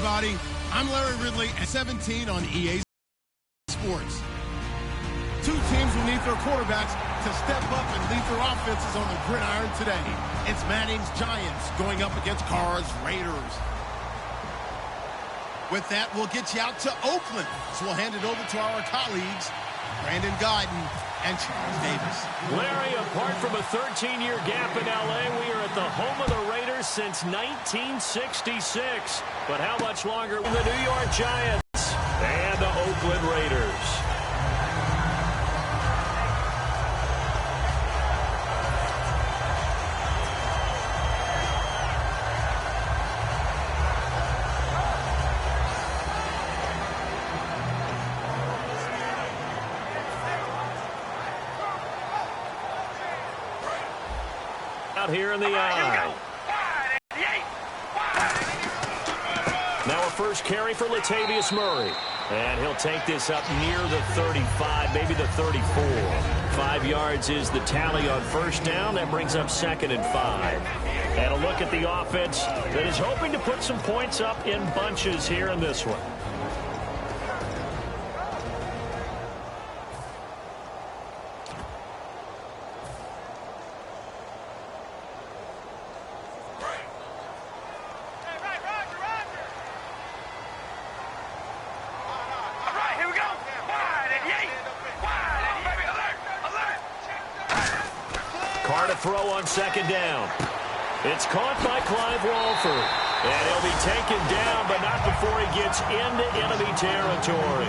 everybody. I'm Larry Ridley at 17 on EA Sports. Two teams will need their quarterbacks to step up and lead their offenses on the gridiron today. It's Manning's Giants going up against Carr's Raiders. With that, we'll get you out to Oakland. So we'll hand it over to our colleagues, Brandon Guyton and Charles Davis. Larry, apart from a 13-year gap in L.A., we are at the home of the Raiders since 1966. But how much longer will the New York Giants and the Oakland Raiders? Out here in the eye. Now a first carry for Latavius Murray. And he'll take this up near the 35, maybe the 34. 5 yards is the tally on first down. That brings up 2nd and 5. And a look at the offense that is hoping to put some points up in bunches here in this one. Throw on 2nd down. It's caught by Clive Walford. And he'll be taken down, but not before he gets into enemy territory.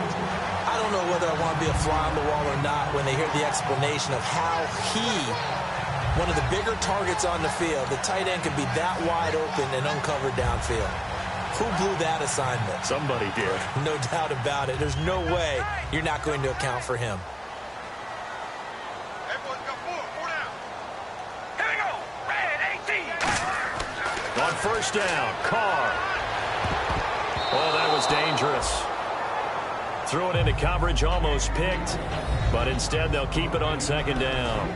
I don't know whether I want to be a fly on the wall or not when they hear the explanation of how one of the bigger targets on the field, the tight end could be that wide open and uncovered downfield. Who blew that assignment? Somebody did. No doubt about it. There's no way you're not going to account for him. On first down, Carr. Oh, that was dangerous. Threw it into coverage, almost picked, but instead they'll keep it on 2nd down.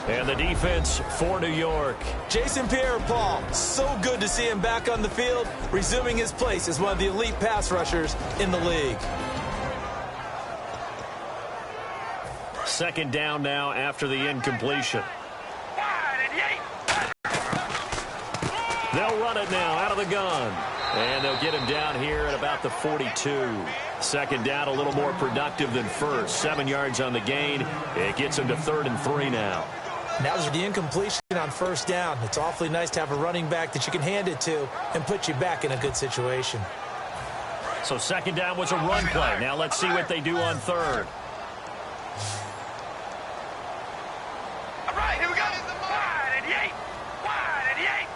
And the defense for New York. Jason Pierre-Paul, so good to see him back on the field, resuming his place as one of the elite pass rushers in the league. 2nd down now after the incompletion. They'll run it now out of the gun. And they'll get him down here at about the 42. 2nd down, a little more productive than first. 7 yards on the gain. It gets him to 3rd and 3 now. That was the incompletion on first down. It's awfully nice to have a running back that you can hand it to and put you back in a good situation. So 2nd down was a run play. Now let's see what they do on 3rd. All right, here we go. Wide 88. Wide 88.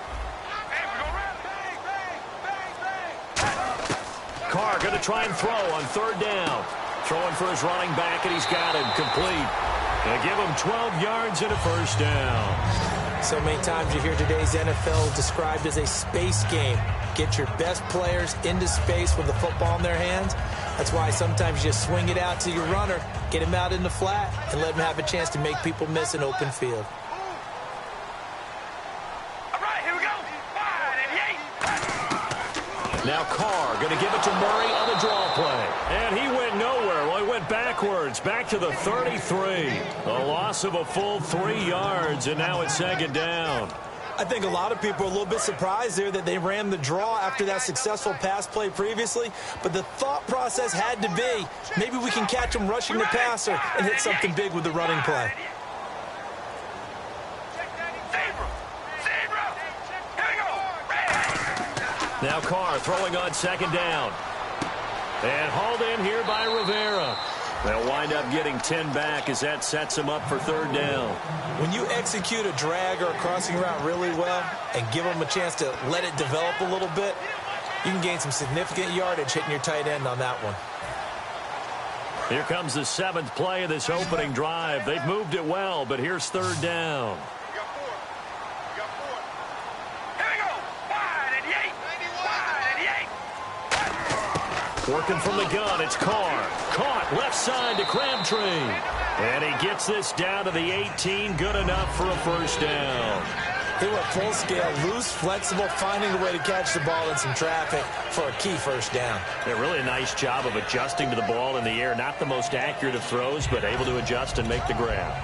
Carr going to try and throw on 3rd down. Throwing for his running back, and he's got him complete. They give him 12 yards and a first down. So many times you hear today's NFL described as a space game. Get your best players into space with the football in their hands. That's why sometimes you swing it out to your runner, get him out in the flat, and let him have a chance to make people miss an open field. Now Carr going to give it to Murray on the draw play. And he went nowhere. Well, he went backwards, back to the 33. A loss of a full 3 yards, and now it's 2nd down. I think a lot of people are a little bit surprised there that they ran the draw after that successful pass play previously. But the thought process had to be, maybe we can catch him rushing the passer and hit something big with the running play. Now Carr throwing on 2nd down. And hauled in here by Rivera. They'll wind up getting 10 back as that sets him up for 3rd down. When you execute a drag or a crossing route really well and give them a chance to let it develop a little bit, you can gain some significant yardage hitting your tight end on that one. Here comes the 7th play of this opening drive. They've moved it well, but here's 3rd down. Working from the gun, it's Carr. Caught left side to Crabtree. And he gets this down to the 18, good enough for a first down. He went full scale, loose, flexible, finding a way to catch the ball in some traffic for a key first down. Yeah, really a nice job of adjusting to the ball in the air. Not the most accurate of throws, but able to adjust and make the grab.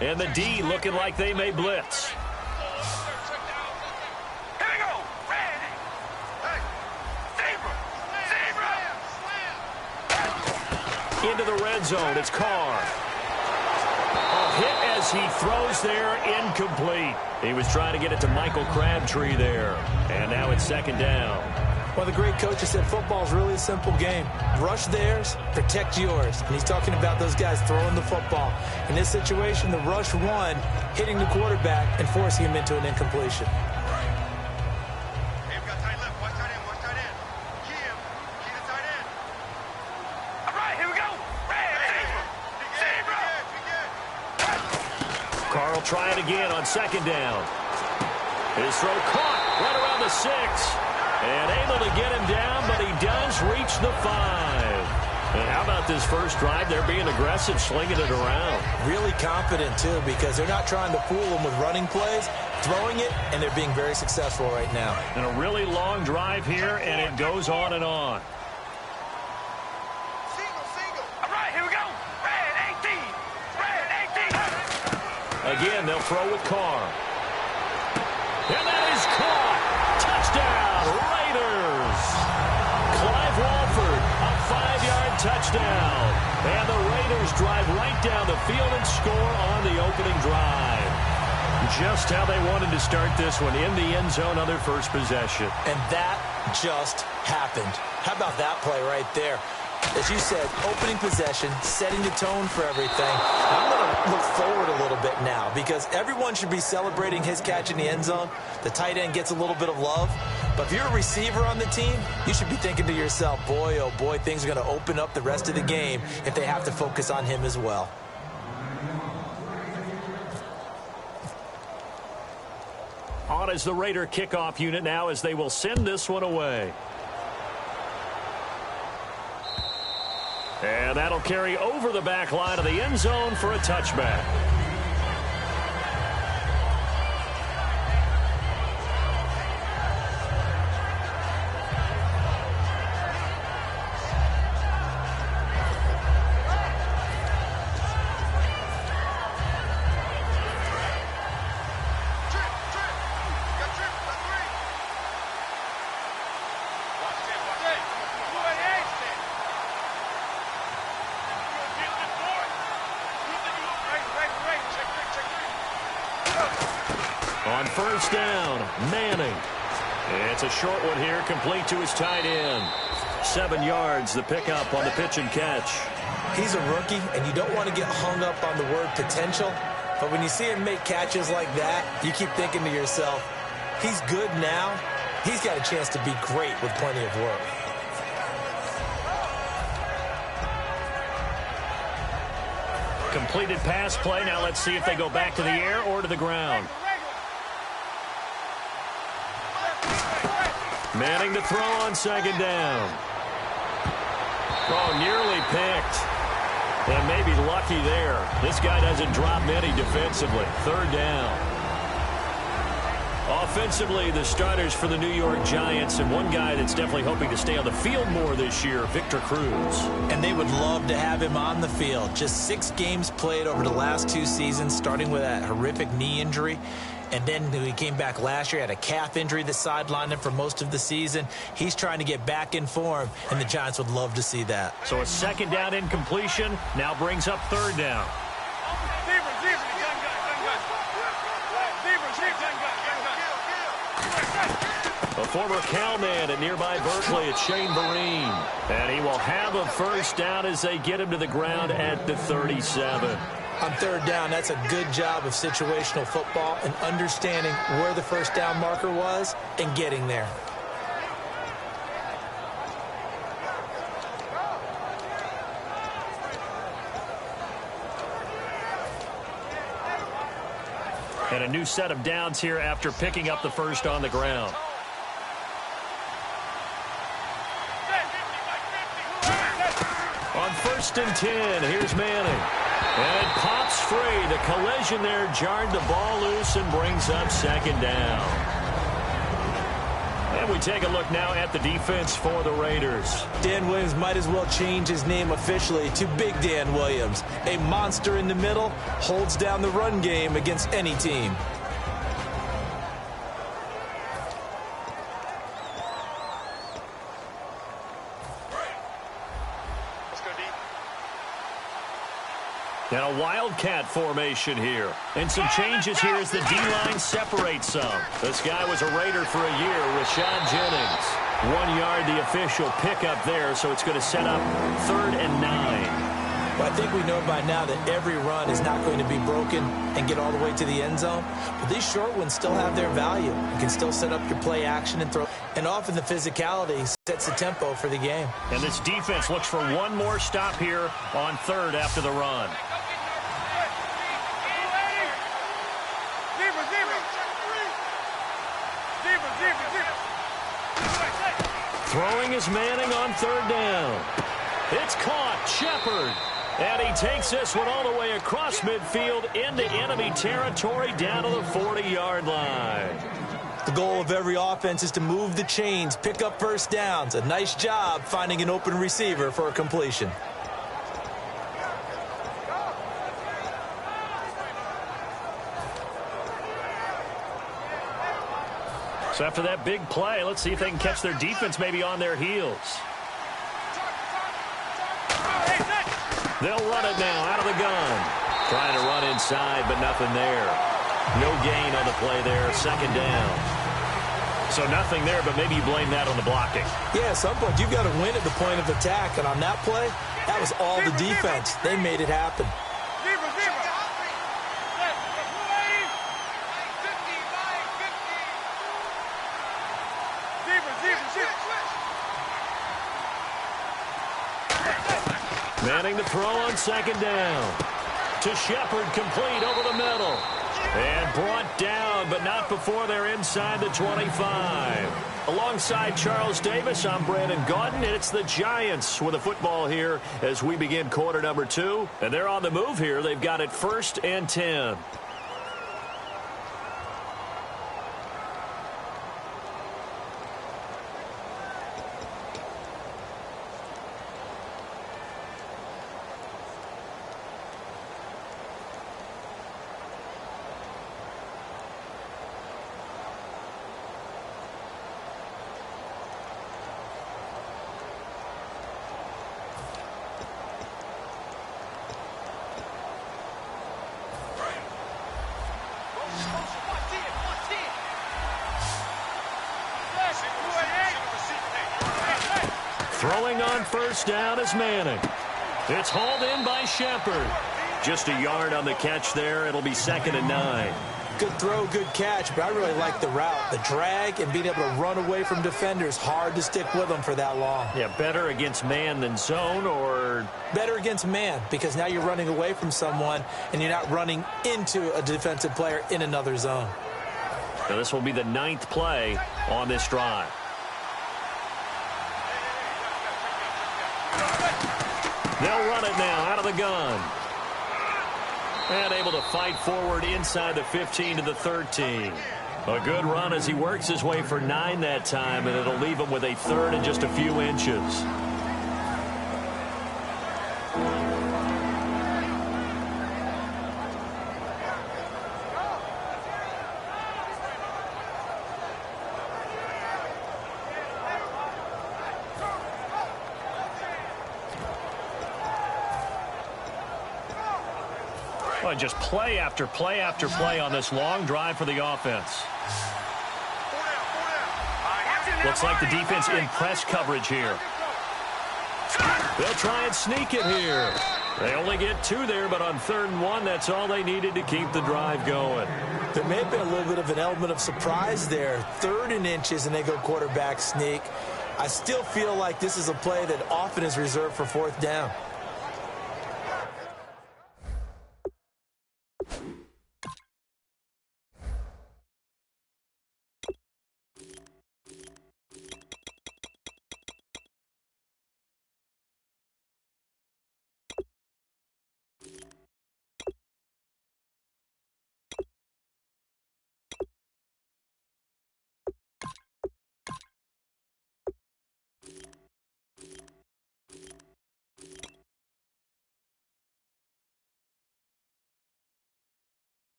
And the D looking like they may blitz. Here we go. Ready. Hey. Zebra. Into the red zone. It's Carr. A hit as he throws there, incomplete. He was trying to get it to Michael Crabtree there. And now it's second down. Well, the great coach said football is really a simple game. Rush theirs, protect yours. And he's talking about those guys throwing the football. In this situation, the rush one, hitting the quarterback and forcing him into an incompletion. Hey, we got tight left. Watch tight end. Watch tight end. Key him. Key the tight end. All right, here we go. Ready. Zebra. Carr will try it again on second down. His throw caught right around the 6. And able to get him down, but he does reach the 5. And how about this first drive? They're being aggressive, slinging it around. Really confident, too, because they're not trying to fool them with running plays, throwing it, and they're being very successful right now. And a really long drive here, and it goes on and on. Single. All right, here we go. Red 18. Red 18. Again, they'll throw with Carr. And that is caught. Touchdown, Raiders. Clive Walford, a 5-yard touchdown. And the Raiders drive right down the field and score on the opening drive. Just how they wanted to start this one, in the end zone on their first possession. And that just happened. How about that play right there? As you said, opening possession, setting the tone for everything. I'm going to look forward a little bit now because everyone should be celebrating his catch in the end zone. The tight end gets a little bit of love. But if you're a receiver on the team, you should be thinking to yourself, boy, oh boy, things are going to open up the rest of the game if they have to focus on him as well. On is the Raider kickoff unit now as they will send this one away. And that'll carry over the back line of the end zone for a touchback. On first down, Manning. It's a short one here, complete to his tight end. 7 yards, the pickup on the pitch and catch. He's a rookie, and you don't want to get hung up on the word potential. But when you see him make catches like that, you keep thinking to yourself, he's good now. He's got a chance to be great with plenty of work. Completed pass play. Now let's see if they go back to the air or to the ground. Manning to throw on second down. Oh, nearly picked. And maybe lucky there. This guy doesn't drop many defensively. Third down. Offensively, the starters for the New York Giants, and one guy that's definitely hoping to stay on the field more this year, Victor Cruz. And they would love to have him on the field. Just 6 games played over the last 2 seasons, starting with that horrific knee injury. And then he came back last year, had a calf injury that sidelined him for most of the season. He's trying to get back in form, and the Giants would love to see that. So a second down incompletion now brings up third down. A former Calman at nearby Berkeley, it's Shane Vereen. And he will have a first down as they get him to the ground at the 37. On third down, that's a good job of situational football and understanding where the first down marker was and getting there. And a new set of downs here after picking up the first on the ground. First and 10. Here's Manning. And it pops free. The collision there jarred the ball loose and brings up second down. And we take a look now at the defense for the Raiders. Dan Williams might as well change his name officially to Big Dan Williams. A monster in the middle, holds down the run game against any team. And a wildcat formation here. And some changes here as the D-line separates some. This guy was a Raider for a year, Rashad Jennings. 1 yard, the official pickup there, so it's going to set up 3rd and 9. Well, I think we know by now that every run is not going to be broken and get all the way to the end zone. But these short ones still have their value. You can still set up your play action and throw. And often the physicality sets the tempo for the game. And this defense looks for one more stop here on 3rd after the run. Throwing is Manning on 3rd down. It's caught. Shepard. And he takes this one all the way across midfield into enemy territory down to the 40-yard line. The goal of every offense is to move the chains, pick up first downs. A nice job finding an open receiver for a completion. So after that big play, let's see if they can catch their defense maybe on their heels. They'll run it now out of the gun. Trying to run inside, but nothing there. No gain on the play there. 2nd down. So nothing there, but maybe you blame that on the blocking. Yeah, at some point you've got to win at the point of attack. And on that play, that was all the defense. They made it happen. Manning to throw on 2nd down. To Shepard, complete over the middle. And brought down, but not before they're inside the 25. Alongside Charles Davis, I'm Brandon Gaudin, and it's the Giants with the football here as we begin quarter number 2. And they're on the move here. They've got it 1st and 10. Throwing on 1st down is Manning. It's hauled in by Shepard. Just a yard on the catch there. It'll be 2nd and 9. Good throw, good catch, but I really like the route. The drag and being able to run away from defenders. Hard to stick with them for that long. Yeah, better against man than zone, or? Better against man, because now you're running away from someone and you're not running into a defensive player in another zone. Now this will be the 9th play on this drive. They'll run it now out of the gun. And able to fight forward inside the 15 to the 13. A good run as he works his way for 9 that time, and it'll leave him with a 3rd and just a few inches. And just play after play after play on this long drive for the offense. Looks like the defense in press coverage here. They'll try and sneak it here. They only get 2 there, but on 3rd and 1, that's all they needed to keep the drive going. There may have been a little bit of an element of surprise there. 3rd and inches, and they go quarterback sneak. I still feel like this is a play that often is reserved for 4th down.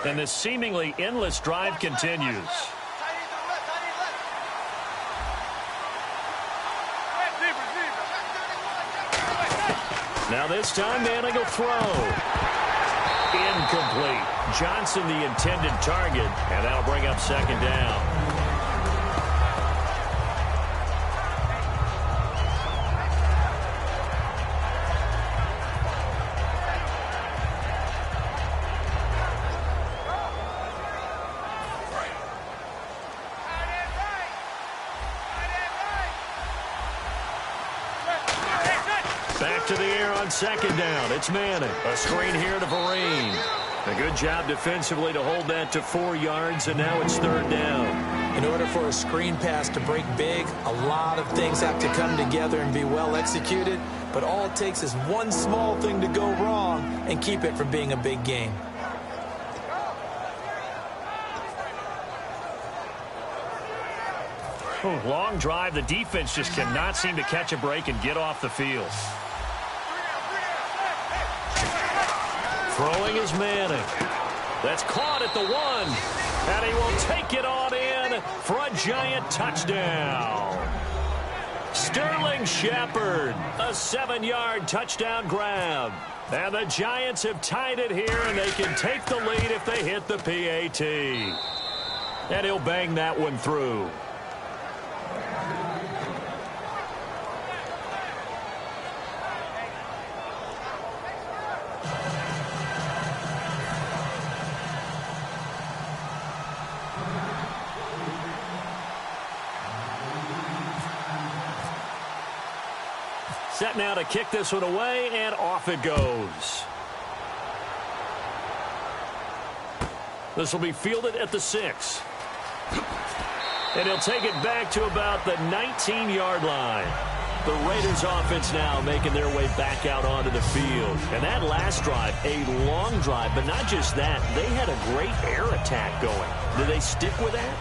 And this seemingly endless drive continues. Now this time, Manning will throw. Incomplete. Johnson the intended target, and that'll bring up second down. Back to the air on second down. It's Manning. A screen here to Vereen. A good job defensively to hold that to 4 yards, and now it's third down. In order for a screen pass to break big, a lot of things have to come together and be well executed, but all it takes is one small thing to go wrong and keep it from being a big game. Long drive. The defense just cannot seem to catch a break and get off the field. Throwing is Manning. That's caught at the 1. And he will take it on in for a giant touchdown. Sterling Shepard, a 7-yard touchdown grab. And the Giants have tied it here, and they can take the lead if they hit the PAT. And he'll bang that one through. Set now to kick this one away, and off it goes. This will be fielded at the 6. And he'll take it back to about the 19-yard line. The Raiders offense now making their way back out onto the field. And that last drive, a long drive, but not just that. They had a great air attack going. Do they stick with that?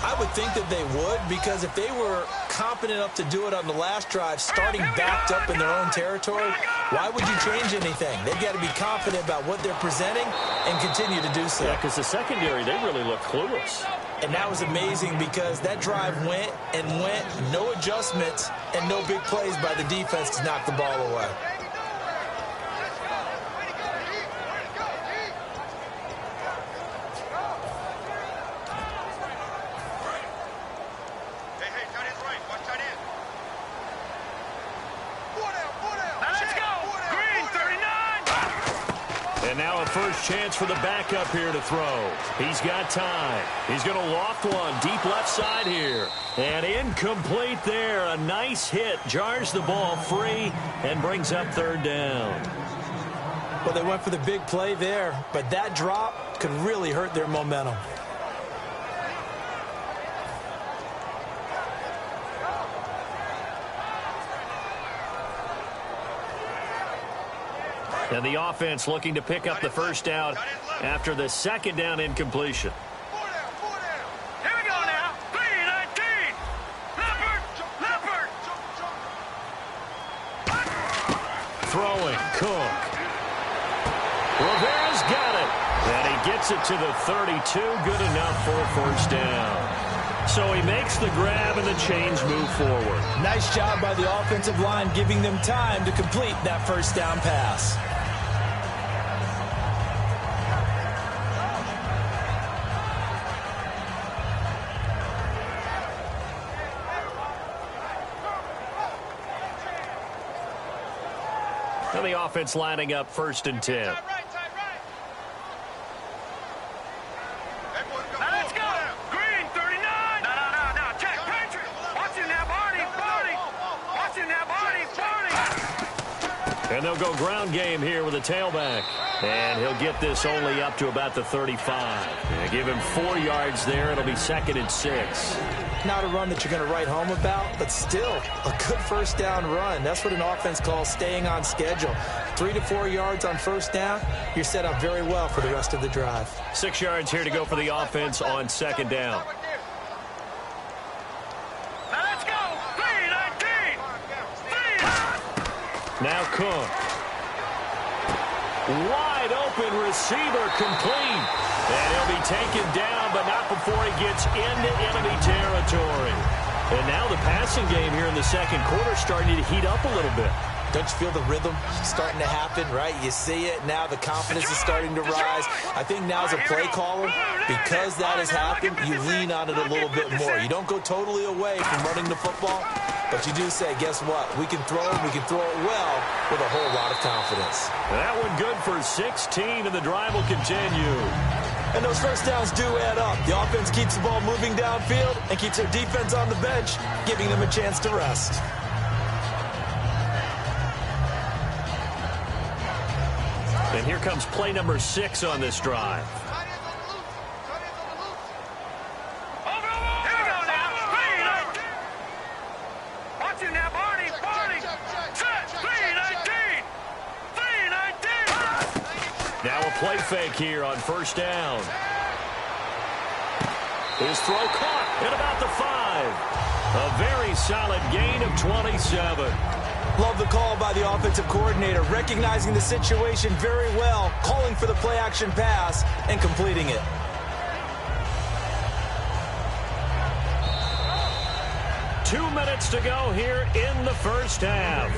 I would think that they would, because if they were competent enough to do it on the last drive, starting backed up in their own territory, why would you change anything? They've got to be confident about what they're presenting and continue to do so. Yeah, because the secondary, they really look clueless. And that was amazing because that drive went and went, no adjustments, and no big plays by the defense to knock the ball away. First chance for the backup here to throw. He's got time. He's going to loft one deep left side here. And incomplete there. A nice hit. Jars the ball free and brings up third down. Well, they went for the big play there, but that drop could really hurt their momentum. And the offense looking to pick up the first down after the second down incompletion. Here we go now. 3-19. Leopard. Throwing, Cook. Rivera's got it. And he gets it to the 32. Good enough for a first down. So he makes the grab and the chains move forward. Nice job by the offensive line giving them time to complete that first down pass. And the offense lining up 1st and 10. Now let's go. Green, 39. No. Check. Patriot. Watch him now, Barney. Watch him now, Barney. And they'll go ground game here with a tailback. And he'll get this only up to about the 35. And give him 4 yards there. It'll be 2nd and 6. Not a run that you're going to write home about, but still a good first down run. That's what an offense calls staying on schedule. 3 to 4 yards on first down, you're set up very well for the rest of the drive. 6 yards here to go for the offense on second down. Now let's go. 3-19. Now Cook. Wide open. open receiver complete. And he'll be taken down, but not before he gets into enemy territory. And now the passing game here in the second quarter is starting to heat up a little bit. Don't you feel the rhythm starting to happen, right? You see it. Now the confidence is starting to rise. I think now as a play caller, because that has happened, you lean on it a little bit more. You don't go totally away from running the football, but you do say, guess what? We can throw it. We can throw it well with a whole lot of confidence. That one good for 16, and the drive will continue. And those first downs do add up. The offense keeps the ball moving downfield and keeps their defense on the bench, giving them a chance to rest. And here comes play number 6 on this drive. Now a play fake here on first down. His throw caught at about the 5. A very solid gain of 27. Love the call by the offensive coordinator, recognizing the situation very well, calling for the play-action pass, and completing it. Two minutes to go here in the first half.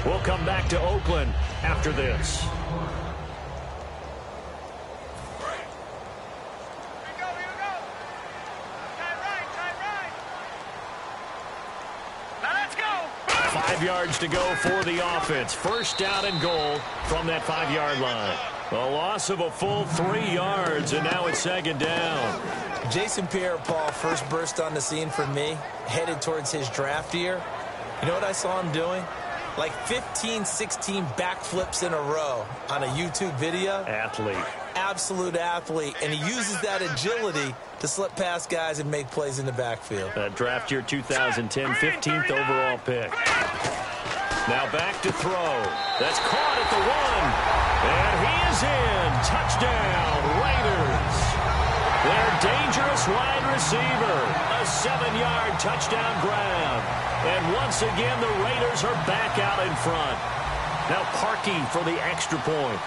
We'll come back to Oakland after this. Yards to go for the offense. First down and goal from that 5-yard line. A loss of a full 3 yards, and now it's second down. Jason Pierre-Paul first burst on the scene for me, headed towards his draft year. You know what I saw him doing? Like 15, 16 backflips in a row on a YouTube video. Athlete. Absolute athlete, and he uses that agility to slip past guys and make plays in the backfield. Draft year 2010, 15th overall pick. Now back to throw. That's caught at the 1. And he is in. Touchdown, Raiders. Their dangerous wide receiver. A 7-yard touchdown grab. And once again, the Raiders are back out in front. Now Parkey for the extra point.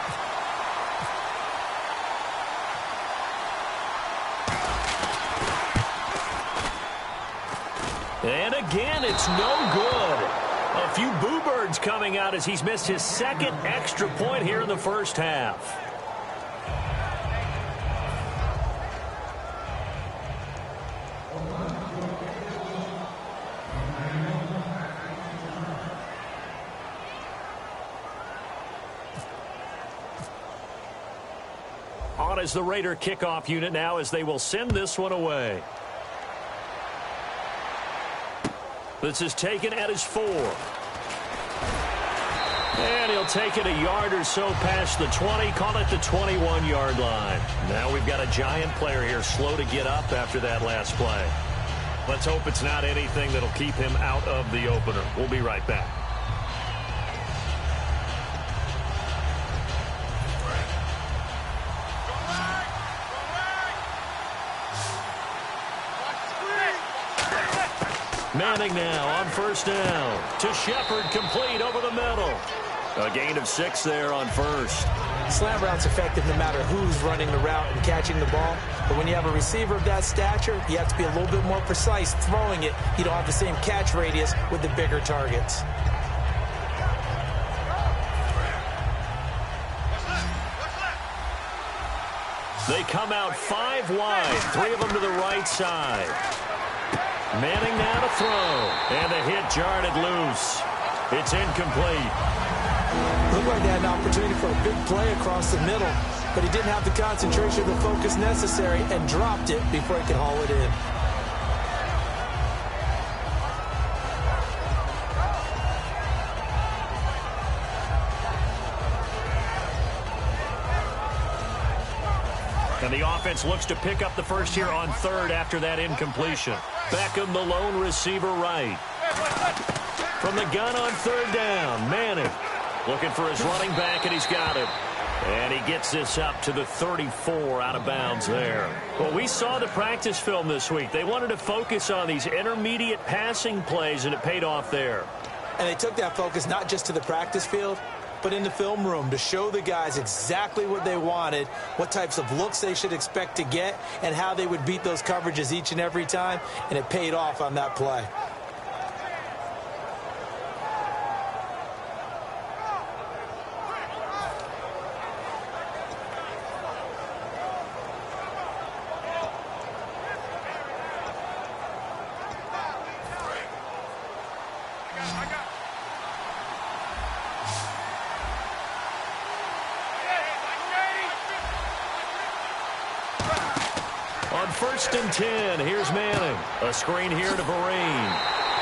And again, it's no good. A few boo birds coming out as he's missed his second extra point here in the first half. On as the Raider kickoff unit now as they will send this one away. This is taken at his 4. And he'll take it a yard or so past the 20, call it the 21-yard line. Now we've got a giant player here slow to get up after that last play. Let's hope it's not anything that'll keep him out of the opener. We'll be right back. Manning now on first down to Shepard, complete over the middle. A gain of 6 there on first. Slant route's effective no matter who's running the route and catching the ball. But when you have a receiver of that stature, you have to be a little bit more precise throwing it. You don't have the same catch radius with the bigger targets. They come out 5 wide, 3 of them to the right side. Manning now to throw, and the hit jarred it loose. It's incomplete. Looked like they had an opportunity for a big play across the middle, but he didn't have the concentration or the focus necessary and dropped it before he could haul it in. And the offense looks to pick up the first here on third after that incompletion. Beckham, the lone receiver right. From the gun on third down, Manning looking for his running back, and he's got him. And he gets this up to the 34 out of bounds there. Well, we saw the practice film this week. They wanted to focus on these intermediate passing plays, and it paid off there. And they took that focus not just to the practice field, but in the film room to show the guys exactly what they wanted, what types of looks they should expect to get, and how they would beat those coverages each and every time, and it paid off on that play. On 1st and 10, here's Manning. A screen here to Vereen.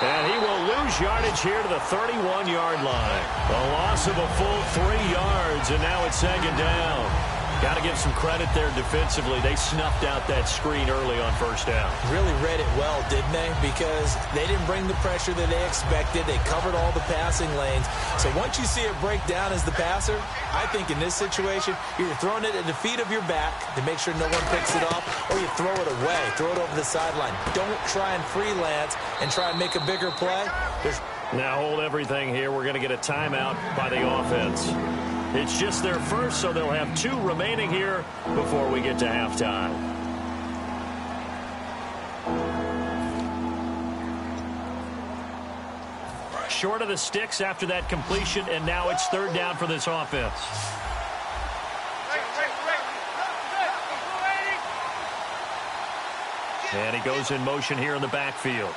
And he will lose yardage here to the 31-yard line. A loss of a full 3 yards, and now it's 2nd down. Got to give some credit there defensively. They snuffed out that screen early on 1st down. Really read it well, didn't they? Because they didn't bring the pressure that they expected. They covered all the passing lanes. So once you see it break down as the passer, I think in this situation, you're throwing it at the feet of your back to make sure no one picks it off, or you throw it away, throw it over the sideline. Don't try and freelance and try and make a bigger play. Now hold everything here. We're going to get a timeout by the offense. It's just their first, so they'll have 2 remaining here before we get to halftime. Short of the sticks after that completion, and now it's 3rd down for this offense. And he goes in motion here in the backfield.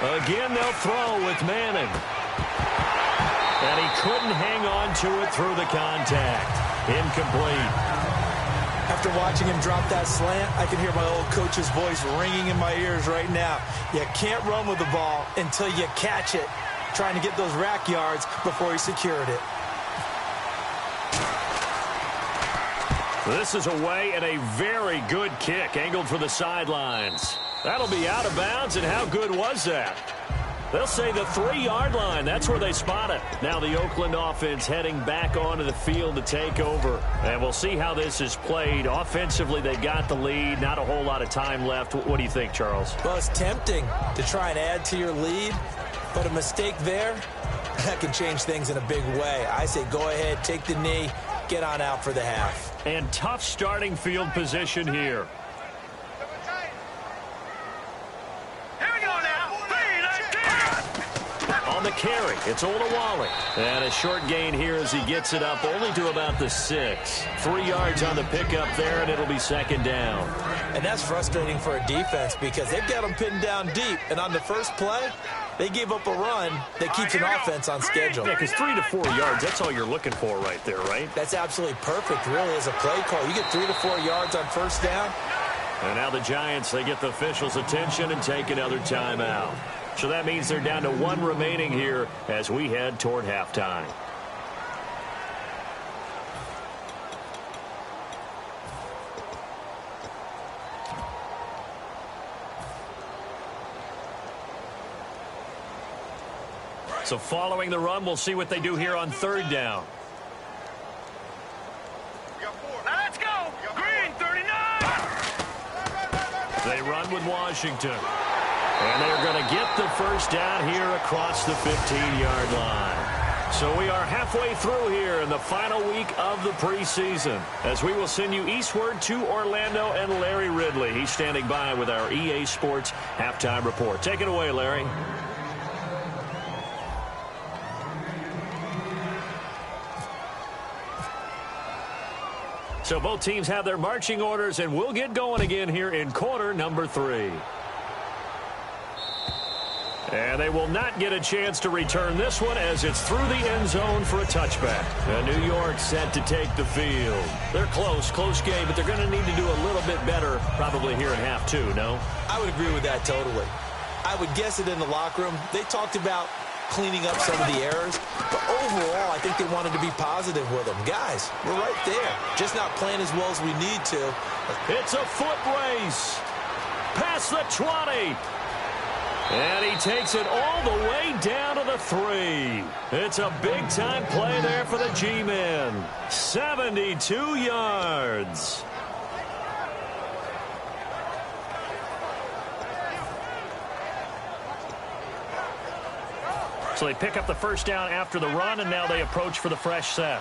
Again, they'll throw with Manning. And he couldn't hang on to it through the contact. Incomplete. After watching him drop that slant, I can hear my old coach's voice ringing in my ears right now. You can't run with the ball until you catch it, trying to get those rack yards before he secured it. This is away, and a very good kick angled for the sidelines. That'll be out of bounds, and how good was that? They'll say the 3-yard line. That's where they spot it. Now the Oakland offense heading back onto the field to take over. And we'll see how this is played. Offensively, they got the lead. Not a whole lot of time left. What do you think, Charles? Well, it's tempting to try and add to your lead, but a mistake there, that can change things in a big way. I say go ahead, take the knee, get on out for the half. And tough starting field position here. On the carry, it's Olawale. And a short gain here as he gets it up only to about the 6. 3 yards on the pickup there, and it'll be 2nd down. And that's frustrating for a defense because they've got them pinned down deep. And on the first play, they gave up a run that keeps an offense on schedule. Yeah, because 3 to 4 yards, that's all you're looking for right there, right? That's absolutely perfect, really, as a play call. You get 3 to 4 yards on 1st down. And now the Giants, they get the officials' attention and take another timeout. So that means they're down to 1 remaining here as we head toward halftime. So following the run, we'll see what they do here on 3rd down. Now let's go. Green 39. They run with Washington. And they're going to get the 1st down here across the 15-yard line. So we are halfway through here in the final week of the preseason, as we will send you eastward to Orlando and Larry Ridley. He's standing by with our EA Sports halftime report. Take it away, Larry. So both teams have their marching orders, and we'll get going again here in quarter number 3. And they will not get a chance to return this one as it's through the end zone for a touchback. And New York set to take the field. They're close game, but they're going to need to do a little bit better probably here in half 2, no? I would agree with that totally. I would guess it in the locker room. They talked about cleaning up some of the errors, but overall, I think they wanted to be positive with them. Guys, we're right there. Just not playing as well as we need to. It's a foot race. Past the 20. And he takes it all the way down to the 3. It's a big-time play there for the G-men. 72 yards. So they pick up the first down after the run, and now they approach for the fresh set.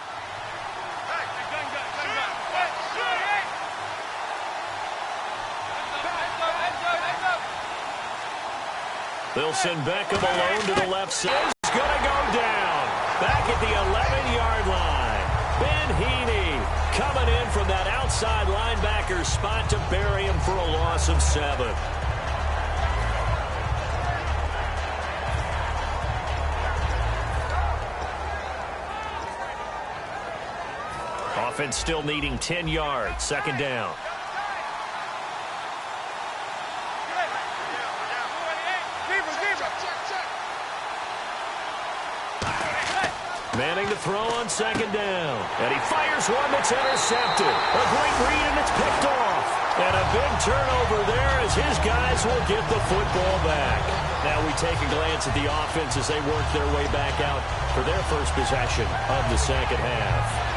They'll send Beckham alone to the left side. He's going to go down. Back at the 11-yard line. Ben Heaney coming in from that outside linebacker spot to bury him for a loss of 7. Offense still needing 10 yards. Second down. Manning to throw on second down. And he fires one that's intercepted. A great read, and it's picked off. And a big turnover there as his guys will get the football back. Now we take a glance at the offense as they work their way back out for their first possession of the second half.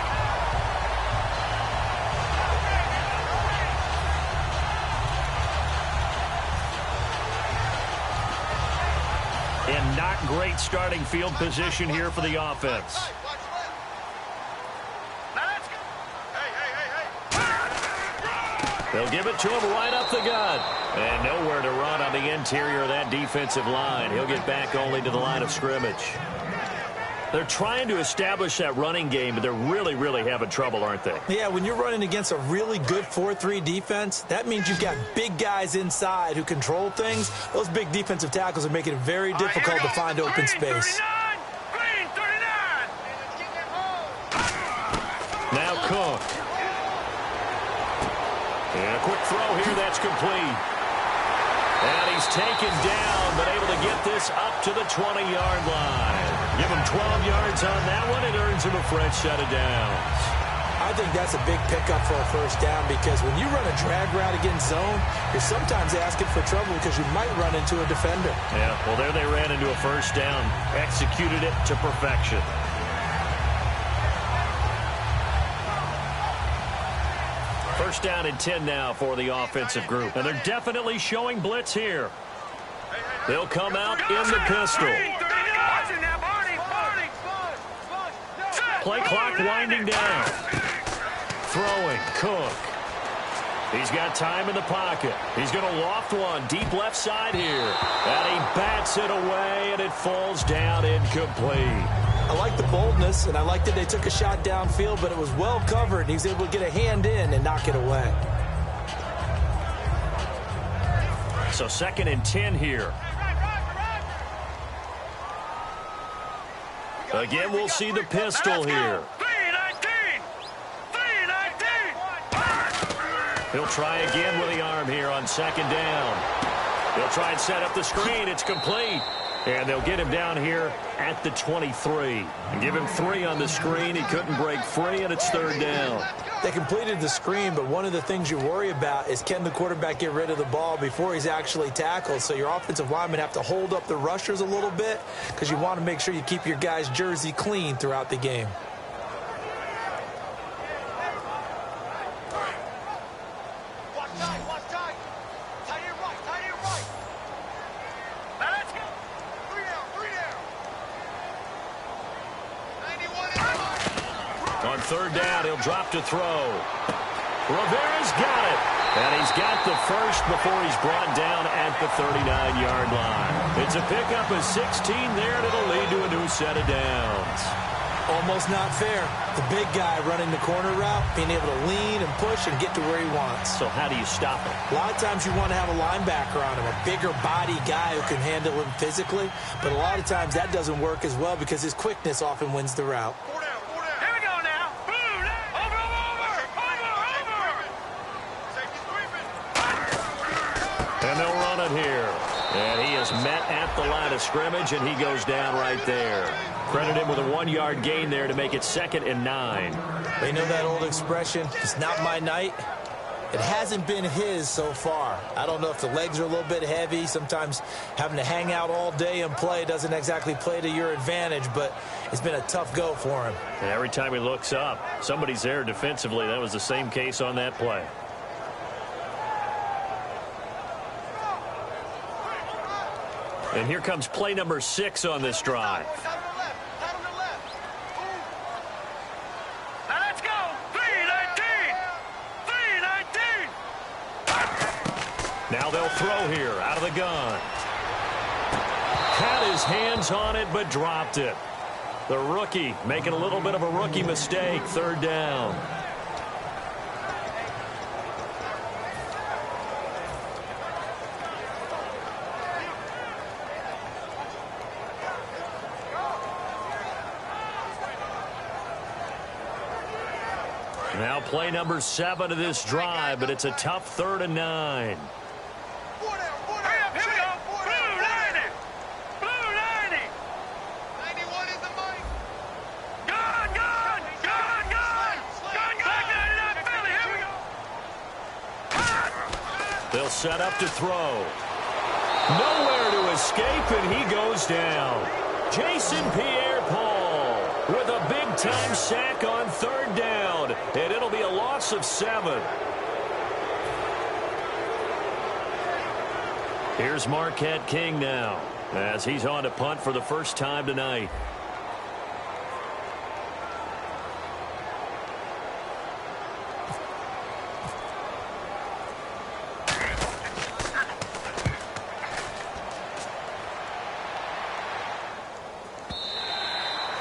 And not great starting field position here for the offense. They'll give it to him right up the gut. And nowhere to run on the interior of that defensive line. He'll get back only to the line of scrimmage. They're trying to establish that running game, but they're really, really having trouble, aren't they? Yeah, when you're running against a really good 4-3 defense, that means you've got big guys inside who control things. Those big defensive tackles are making it very difficult to find open space. Now Cook. And a quick throw here, that's complete. And he's taken down, but able to get this up to the 20-yard line. Give him 12 yards on that one. It earns him a fresh set of downs. I think that's a big pickup for a first down because when you run a drag route against zone, you're sometimes asking for trouble because you might run into a defender. Yeah, well, there they ran into a first down. Executed it to perfection. First down and 10 now for the offensive group. And they're definitely showing blitz here. They'll come out in the pistol. Play clock winding down. Throwing, Cook. He's got time in the pocket. He's going to loft one deep left side here. And he bats it away, and it falls down incomplete. I like the boldness, and I like that they took a shot downfield, but it was well covered, and he was able to get a hand in and knock it away. So second and 10 here. Again, we'll see the pistol here. He'll try again with the arm here on second down. He'll try and set up the screen. It's complete. And they'll get him down here at the 23. And give him 3 on the screen. He couldn't break free, and it's third down. They completed the screen, but one of the things you worry about is can the quarterback get rid of the ball before he's actually tackled? So your offensive linemen have to hold up the rushers a little bit because you want to make sure you keep your guy's jersey clean throughout the game. On third down, he'll drop to throw. Rivera's got it. And he's got the first before he's brought down at the 39-yard line. It's a pickup of 16 there, and it'll lead to a new set of downs. Almost not fair. The big guy running the corner route, being able to lean and push and get to where he wants. So how do you stop him? A lot of times you want to have a linebacker on him, a bigger body guy who can handle him physically. But a lot of times that doesn't work as well because his quickness often wins the route. And they'll run it here. And he is met at the line of scrimmage, and he goes down right there. Credit him with a 1-yard gain there to make it second and 9. They know that old expression, it's not my night. It hasn't been his so far. I don't know if the legs are a little bit heavy. Sometimes having to hang out all day and play doesn't exactly play to your advantage, but it's been a tough go for him. And every time he looks up, somebody's there defensively. That was the same case on that play. And here comes play number 6 on this drive. Now let's go. 319. 319. Now they'll throw here out of the gun. Had his hands on it, but dropped it. The rookie making a little bit of a rookie mistake. 3rd down. Now play number 7 of this drive, but it's a tough 3rd and 9. They'll set up to throw. Nowhere to escape, and he goes down. Jason Pierre-Paul with a big-time sack on 3rd down, and it'll be a loss of 7. Here's Marquette King now, as he's on to punt for the first time tonight.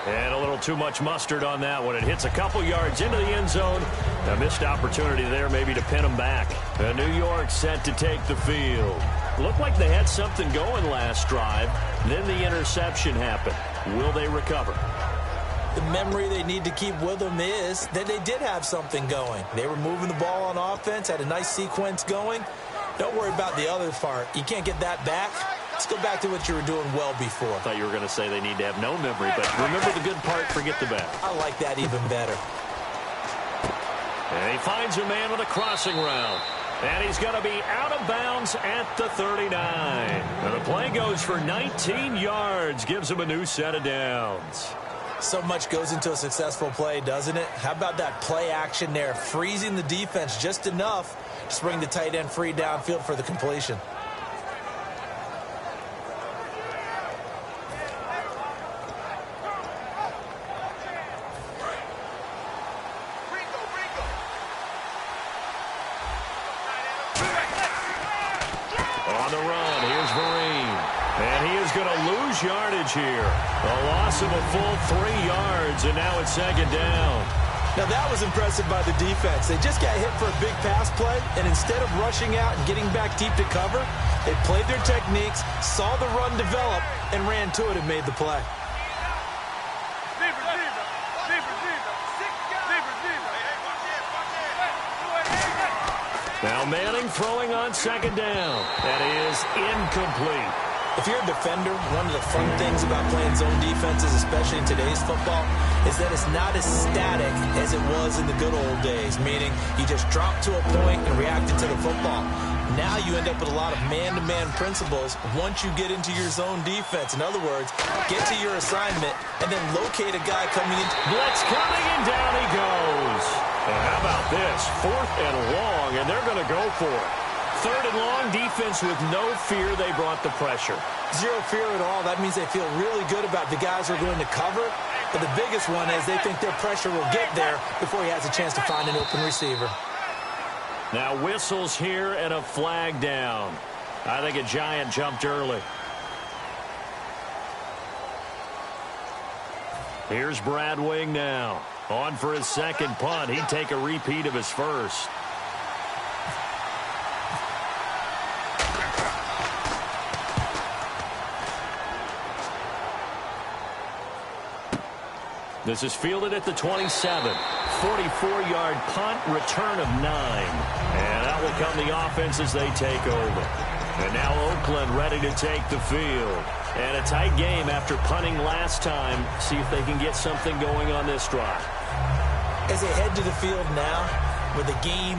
And a little too much mustard on that one. It hits a couple yards into the end zone. A missed opportunity there maybe to pin them back. New York set to take the field. Looked like they had something going last drive. Then the interception happened. Will they recover? The memory they need to keep with them is that they did have something going. They were moving the ball on offense, had a nice sequence going. Don't worry about the other part. You can't get that back. Let's go back to what you were doing well before. I thought you were going to say they need to have no memory, but remember the good part, forget the bad. I like that even better. And he finds a man with a crossing route. And he's going to be out of bounds at the 39. And the play goes for 19 yards, gives him a new set of downs. So much goes into a successful play, doesn't it? How about that play action there, freezing the defense just enough to bring the tight end free downfield for the completion. Yardage here. A loss of a full 3 yards, and now it's 2nd down. Now that was impressive by the defense. They just got hit for a big pass play, and instead of rushing out and getting back deep to cover, they played their techniques, saw the run develop, and ran to it and made the play. Now Manning throwing on 2nd down. That is incomplete. If you're a defender, one of the fun things about playing zone defenses, especially in today's football, is that it's not as static as it was in the good old days, meaning you just drop to a point and reacted to the football. Now you end up with a lot of man-to-man principles once you get into your zone defense. In other words, get to your assignment and then locate a guy coming in. Blitz coming, and down he goes. And how about this? 4th and long, and they're going to go for it. 3rd and long, defense with no fear. They brought the pressure. Zero fear at all. That means they feel really good about the guys who are going to cover. But the biggest one is they think their pressure will get there before he has a chance to find an open receiver. Now whistles here and a flag down. I think a Giant jumped early. Here's Brad Wing now. On for his 2nd punt. He'd take a repeat of his first. This is fielded at the 27. 44-yard punt, return of 9. And out will come the offense as they take over. And now Oakland ready to take the field. And a tight game after punting last time. See if they can get something going on this drive. As they head to the field now, with the game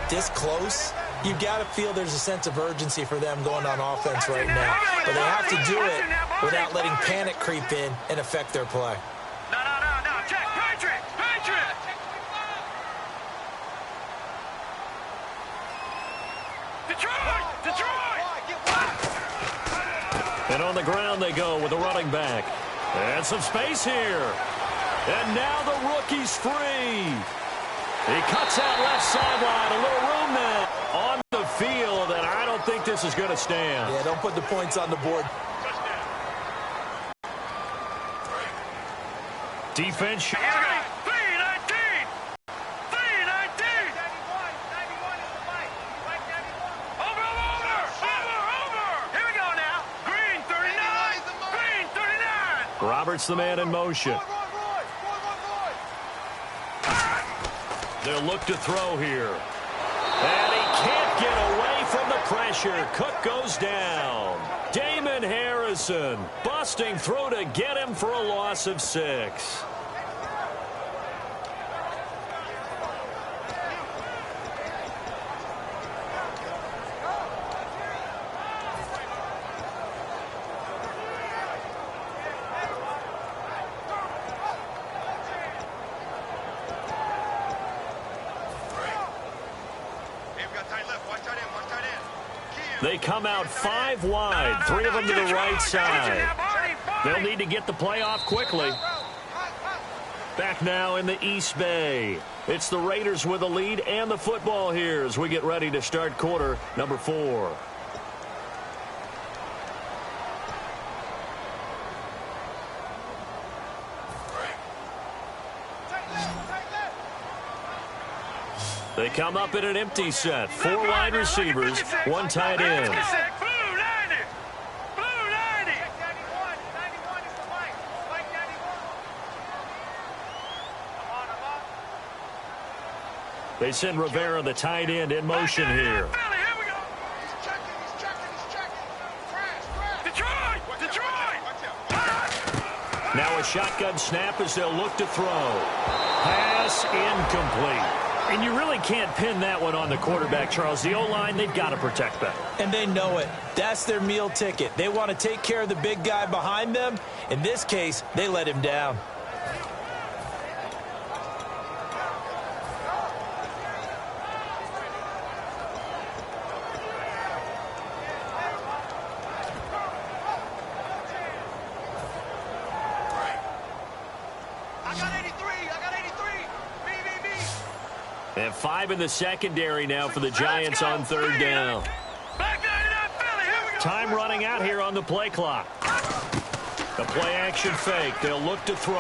this close, you've got to feel there's a sense of urgency for them going on offense right now. But they have to do it without letting panic creep in and affect their play. And on the ground they go with a running back. And some space here. And now the rookie's free. He cuts out left sideline. A little room there on the field, and I don't think this is going to stand. Yeah, don't put the points on the board. Defense. Here we go. 319. 319. 91 is the fight. Over. Here we go now. Green 39. Green 39. Roberts the man in motion. They'll look to throw here. And he can't get away from the pressure. Cook goes down. Damon Harrison busting through to get him for a loss of 6. They come out 5 wide, 3 of them to the right side. They'll need to get the play off quickly. Back now in the East Bay. It's the Raiders with the lead and the football here as we get ready to start quarter number 4. They come up in an empty set. 4 wide receivers, 1 tight end. They send Rivera, the tight end, in motion here. Now a shotgun snap as they'll look to throw. Pass incomplete. And you really can't pin that one on the quarterback, Charles. The O-line, they've got to protect that. And they know it. That's their meal ticket. They want to take care of the big guy behind them. In this case, they let him down. And 5 in the secondary now for the Giants on 3rd down. Time running out here on the play clock. The play action fake. They'll look to throw.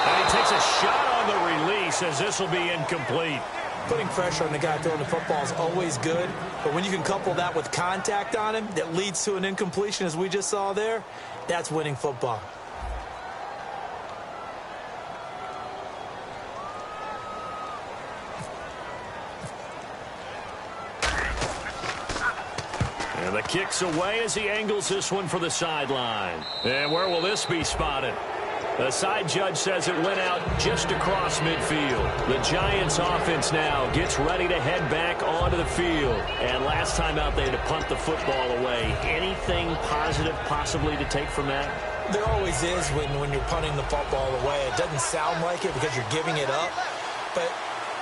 And he takes a shot on the release as this will be incomplete. Putting pressure on the guy throwing the football is always good, but when you can couple that with contact on him that leads to an incompletion as we just saw there, that's winning football. And the kick's away as he angles this one for the sideline. And where will this be spotted? The side judge says it went out just across midfield. The Giants offense now gets ready to head back onto the field. And last time out they had to punt the football away. Anything positive possibly to take from that? There always is when you're punting the football away. It doesn't sound like it because you're giving it up, but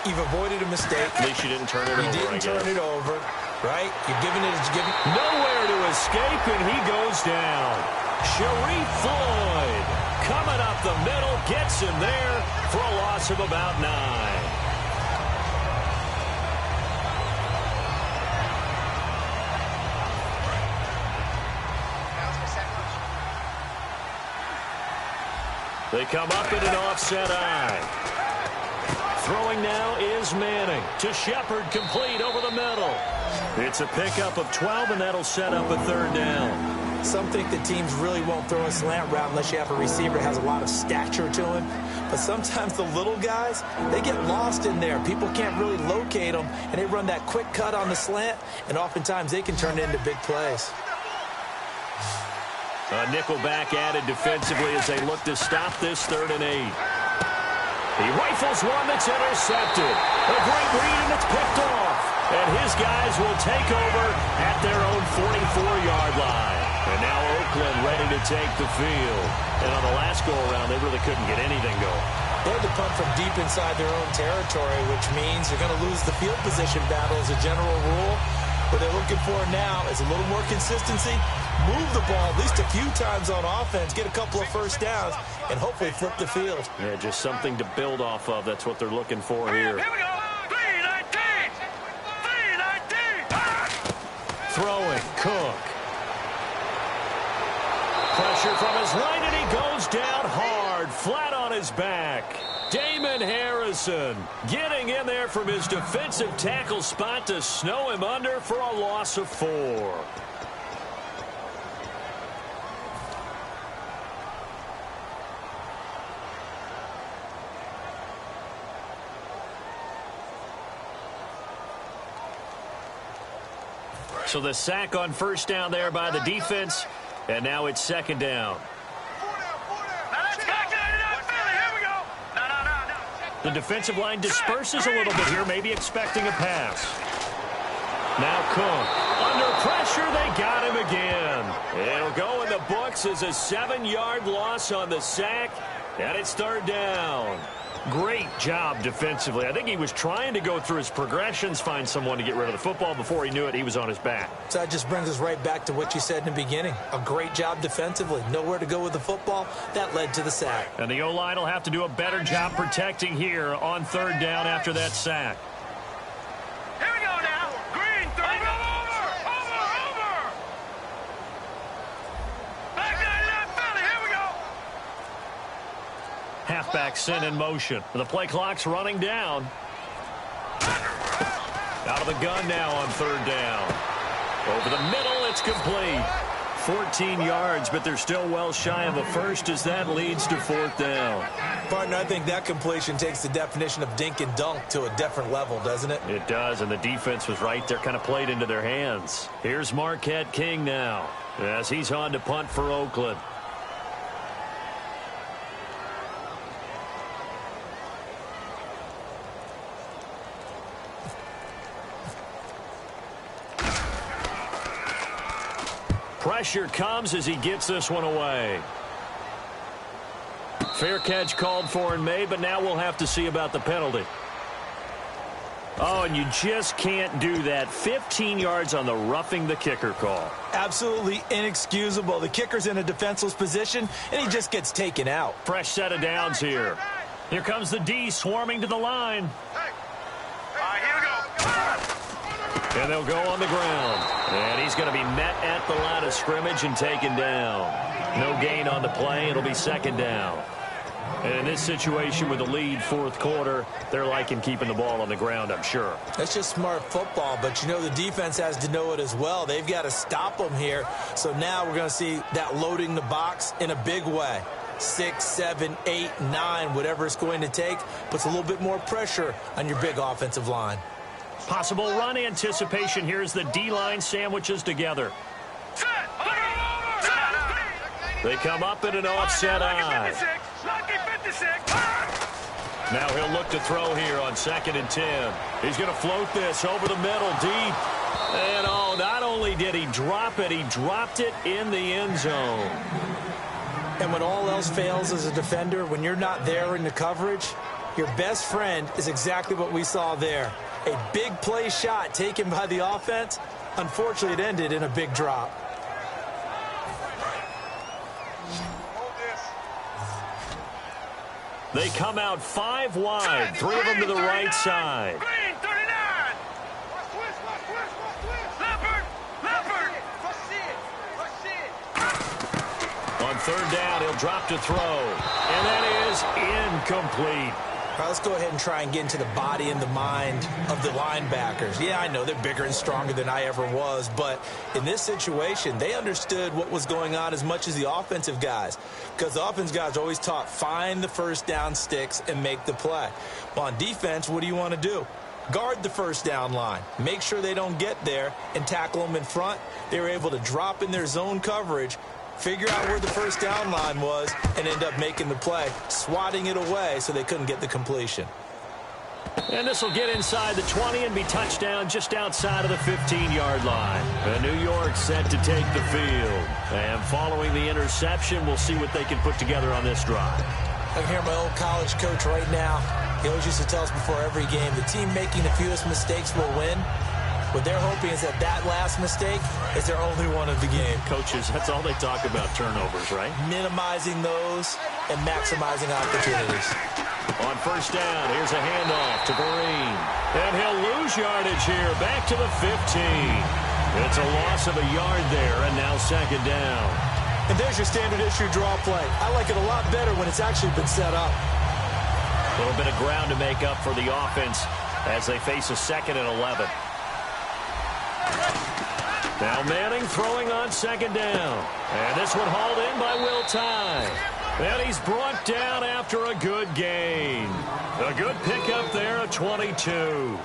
you've avoided a mistake. At least you didn't turn it over. You didn't turn it over, right? You're giving it. Nowhere to escape, and he goes down. Sharif Floyd coming up the middle, gets him there for a loss of about 9. They come up in an offset eye. Throwing now is Manning to Shepard, complete over the middle. It's a pickup of 12, and that'll set up a 3rd down. Some think that teams really won't throw a slant route unless you have a receiver that has a lot of stature to him. But sometimes the little guys, they get lost in there. People can't really locate them, and they run that quick cut on the slant, and oftentimes they can turn it into big plays. A nickelback added defensively as they look to stop this 3rd and 8. He rifles one that's intercepted. A great read, and it's picked off. And his guys will take over at their own 44-yard line. And now Oakland ready to take the field. And on the last go-around, they really couldn't get anything going. They had to punt from deep inside their own territory, which means you're going to lose the field position battle as a general rule. What they're looking for now is a little more consistency move the ball at least a few times on offense, get a couple of first downs, and hopefully flip the field. Yeah, just something to build off of. That's what they're looking for here. Here we go. 319. 319. Throwing, Cook. Pressure from his right, and he goes down hard, flat on his back. Damon Harrison getting in there from his defensive tackle spot to snow him under for a loss of 4. So the sack on first down there by the defense, and now it's second down. The defensive line disperses a little bit here, maybe expecting a pass. Now Cook. Under pressure, they got him again. It'll go in the books as a 7-yard loss on the sack, and it's third down. Great job defensively. I think he was trying to go through his progressions, find someone to get rid of the football. Before he knew it, he was on his back. So that just brings us right back to what you said in the beginning. A great job defensively. Nowhere to go with the football. That led to the sack. And the O-line will have to do a better job protecting here on third down after that sack. Here we go now. Green, over. Back 99, Philly. Here we go. Halfback sent in motion. The play clock's running down. Out of the gun now on third down. Over the middle, it's complete. 14 yards, but they're still well shy of a first as that leads to fourth down. Partner, I think that completion takes the definition of dink and dunk to a different level, doesn't it? It does, and the defense was right there, kind of played into their hands. Here's Marquette King now as he's on to punt for Oakland. Pressure comes as he gets this one away. Fair catch called for and made, but now we'll have to see about the penalty. Oh, and you just can't do that. 15 yards on the roughing the kicker call. Absolutely inexcusable. The kicker's in a defenseless position, and he just gets taken out. Fresh set of downs here. Here comes the D swarming to the line. All right, here we go. And they'll go on the ground. And he's going to be met at the line of scrimmage and taken down. No gain on the play. It'll be second down. And in this situation with the lead fourth quarter, they're liking keeping the ball on the ground, I'm sure. That's just smart football, but you know the defense has to know it as well. They've got to stop them here. So now we're going to see that loading the box in a big way. 6, 7, 8, 9, whatever it's going to take, puts a little bit more pressure on your big offensive line. Possible run anticipation. Here's the D-line sandwiches together. They come up in an offset eye. Now he'll look to throw here on 2nd and 10. He's going to float this over the middle deep. And oh, not only did he drop it, he dropped it in the end zone. And when all else fails as a defender, when you're not there in the coverage, your best friend is exactly what we saw there. A big play shot taken by the offense. Unfortunately, it ended in a big drop. They come out 5 wide, 3 of them to the right side. Green, 39. Leopard. On third down, he'll drop to throw. And that is incomplete. All right, let's go ahead and try and get into the body and the mind of the linebackers. Yeah, I know they're bigger and stronger than I ever was, but in this situation, they understood what was going on as much as the offensive guys, because the offensive guys are always taught, find the first down sticks and make the play. Well, on defense, what do you want to do? Guard the first down line. Make sure they don't get there and tackle them in front. They were able to drop in their zone coverage, figure out where the first down line was, and end up making the play, swatting it away so they couldn't get the completion. And this will get inside the 20 and be touchdown just outside of the 15-yard line. And New York set to take the field. And following the interception, we'll see what they can put together on this drive. I can hear my old college coach right now. He always used to tell us before every game, the team making the fewest mistakes will win. What they're hoping is that that last mistake is their only one of the game. Coaches, that's all they talk about, turnovers, right? Minimizing those and maximizing opportunities. On first down, here's a handoff to Vereen. And he'll lose yardage here, back to the 15. It's a loss of a yard there, and now second down. And there's your standard issue draw play. I like it a lot better when it's actually been set up. A little bit of ground to make up for the offense as they face a 2nd and 11. Now Manning throwing on second down. And this one hauled in by Will Tye. And he's brought down after a good gain. A good pickup there of 22.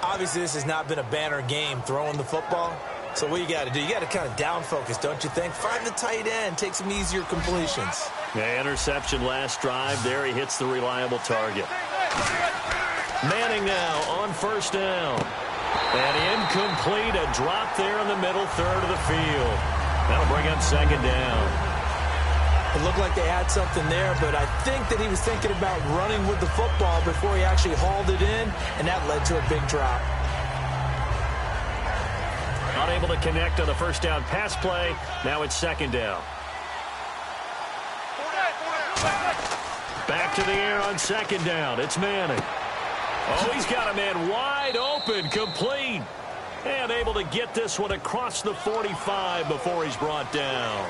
Obviously, this has not been a banner game throwing the football. So what you got to do, you got to kind of down focus, don't you think? Find the tight end, take some easier completions. Yeah, interception last drive. There he hits the reliable target. Manning now on first down. And incomplete, a drop there in the middle third of the field. That'll bring up second down. It looked like they had something there, but I think that he was thinking about running with the football before he actually hauled it in, and that led to a big drop. Unable to connect on the first down pass play. Now it's second down. Back to the air on second down. It's Manning. Oh, he's got a man wide open, complete. And able to get this one across the 45 before he's brought down.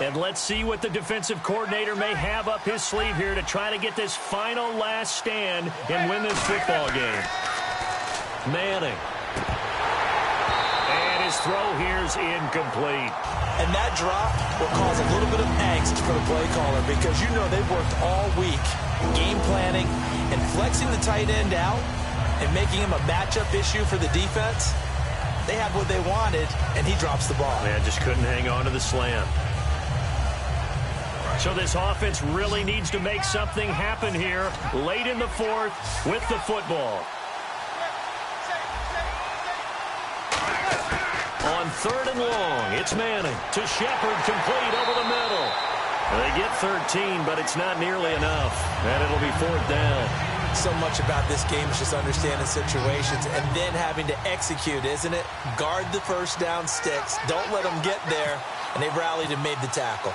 And let's see what the defensive coordinator may have up his sleeve here to try to get this final last stand and win this football game. Manning. And his throw here's incomplete. And that drop will cause a little bit of angst for the play caller because you know they've worked all week game planning and flexing the tight end out and making him a matchup issue for the defense. They had what they wanted, and he drops the ball. Man, just couldn't hang on to the slant. So this offense really needs to make something happen here late in the fourth with the football. On third and long, it's Manning to Shepard, complete over the middle. They get 13, but it's not nearly enough, and it'll be fourth down. So much about this game is just understanding situations and then having to execute, isn't it? Guard the first down sticks. Don't let them get there, and they've rallied and made the tackle.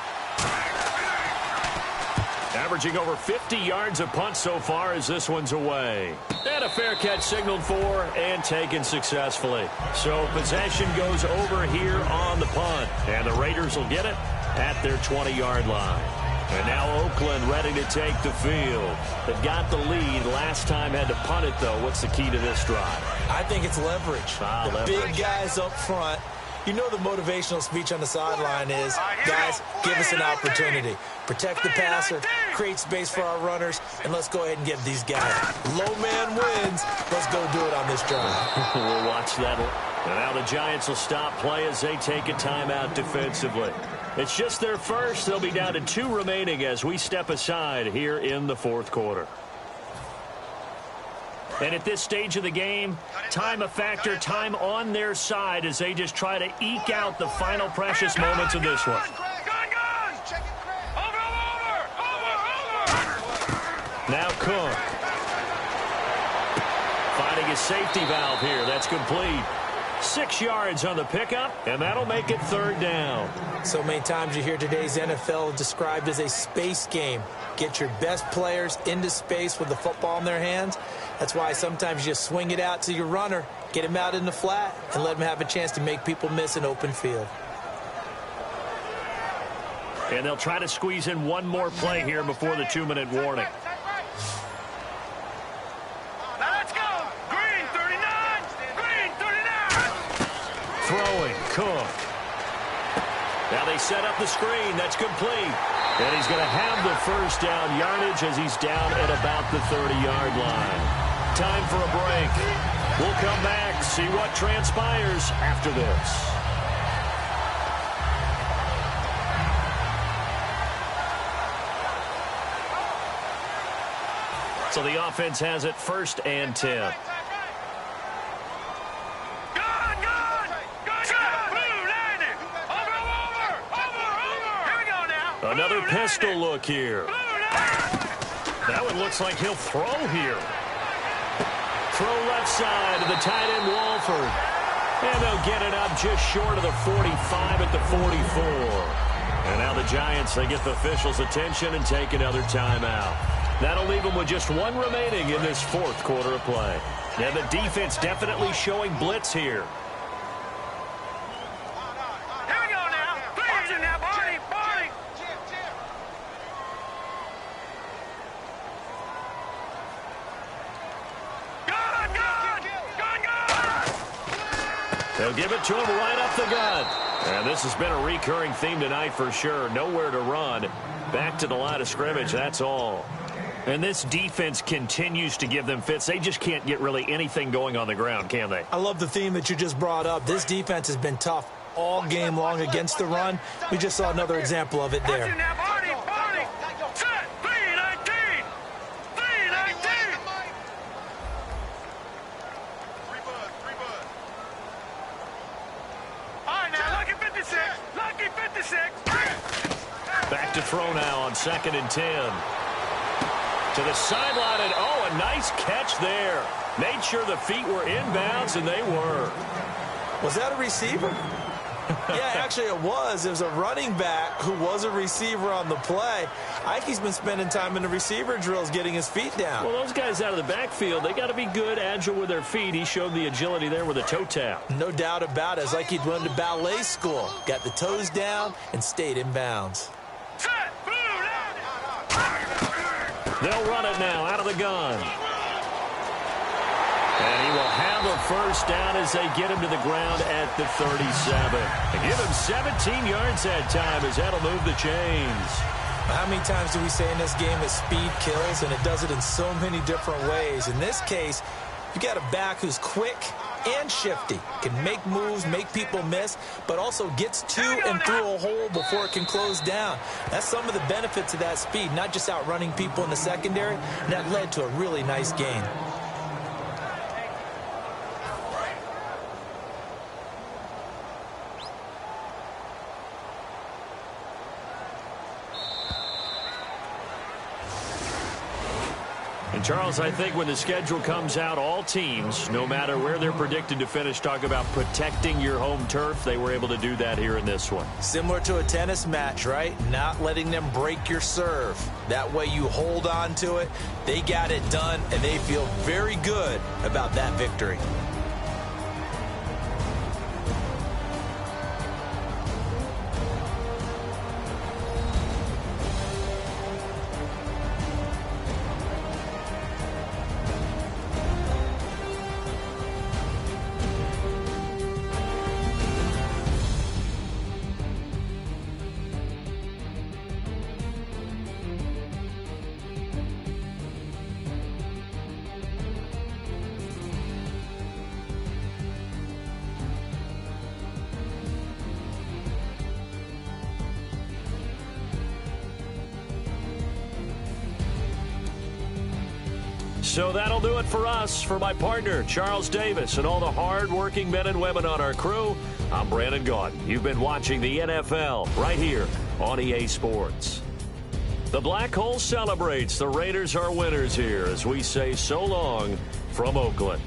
Averaging over 50 yards a punt so far as this one's away. And a fair catch signaled for and taken successfully. So possession goes over here on the punt. And the Raiders will get it at their 20-yard line. And now Oakland ready to take the field. They've got the lead. Last time had to punt it, though. What's the key to this drive? I think it's leverage. The big guys up front. You know the motivational speech on the sideline is, guys, give us an opportunity. Protect the passer, create space for our runners, and let's go ahead and give these guys. Low man wins. Let's go do it on this drive. We'll watch that. And now the Giants will stop play as they take a timeout defensively. It's just their first. They'll be down to 2 remaining as we step aside here in the fourth quarter. And at this stage of the game, time a factor, time on their side as they just try to eke out the final precious moments of this one. Now Cook. Finding his safety valve here. That's complete. 6 yards on the pickup, and that'll make it third down. So many times you hear today's NFL described as a space game. Get your best players into space with the football in their hands. That's why sometimes you just swing it out to your runner, get him out in the flat, and let him have a chance to make people miss an open field. And they'll try to squeeze in one more play here before the 2-minute warning. Throwing, Cook. Now they set up the screen. That's complete. And he's going to have the first down yardage as he's down at about the 30-yard line. Time for a break. We'll come back, see what transpires after this. So the offense has it 1st and 10. Another pistol look here. That one looks like he'll throw here. Throw left side to the tight end, Walford. And they'll get it up just short of the 45 at the 44. And now the Giants, they get the officials' attention and take another timeout. That'll leave them with just one remaining in this fourth quarter of play. And the defense definitely showing blitz here. Here we go now. Please in there, Barney. Barney. They'll give it to him right up the gut. And this has been a recurring theme tonight for sure. Nowhere to run. Back to the line of scrimmage, that's all. And this defense continues to give them fits. They just can't get really anything going on the ground, can they? I love the theme that you just brought up. This defense has been tough all game long against the run. We just saw another example of it there. Set. 3-19. 3-19. All right, now, lucky 56. Lucky 56. Back to throw now on 2nd and 10. To the sideline, and oh, a nice catch there. Made sure the feet were inbounds, and they were. Was that a receiver? Yeah, actually it was. It was a running back who was a receiver on the play. Ike's been spending time in the receiver drills getting his feet down. Well, those guys out of the backfield, they got to be good, agile with their feet. He showed the agility there with a toe tap. No doubt about it. It's like he'd went to ballet school. Got the toes down and stayed in bounds. They'll run it now out of the gun. And he will have a first down as they get him to the ground at the 37. They give him 17 yards that time as that'll move the chains. How many times do we say in this game that speed kills, and it does it in so many different ways? In this case, you got a back who's quick and shifty, can make moves, make people miss, but also gets to and through a hole before it can close down. That's some of the benefits of that speed, not just outrunning people in the secondary, and that led to a really nice gain. And Charles, I think when the schedule comes out, all teams, no matter where they're predicted to finish, talk about protecting your home turf. They were able to do that here in this one. Similar to a tennis match, right? Not letting them break your serve. That way you hold on to it. They got it done, and they feel very good about that victory. So that'll do it for us. For my partner, Charles Davis, and all the hard-working men and women on our crew, I'm Brandon Gaudin. You've been watching the NFL right here on EA Sports. The Black Hole celebrates. The Raiders are winners here as we say so long from Oakland.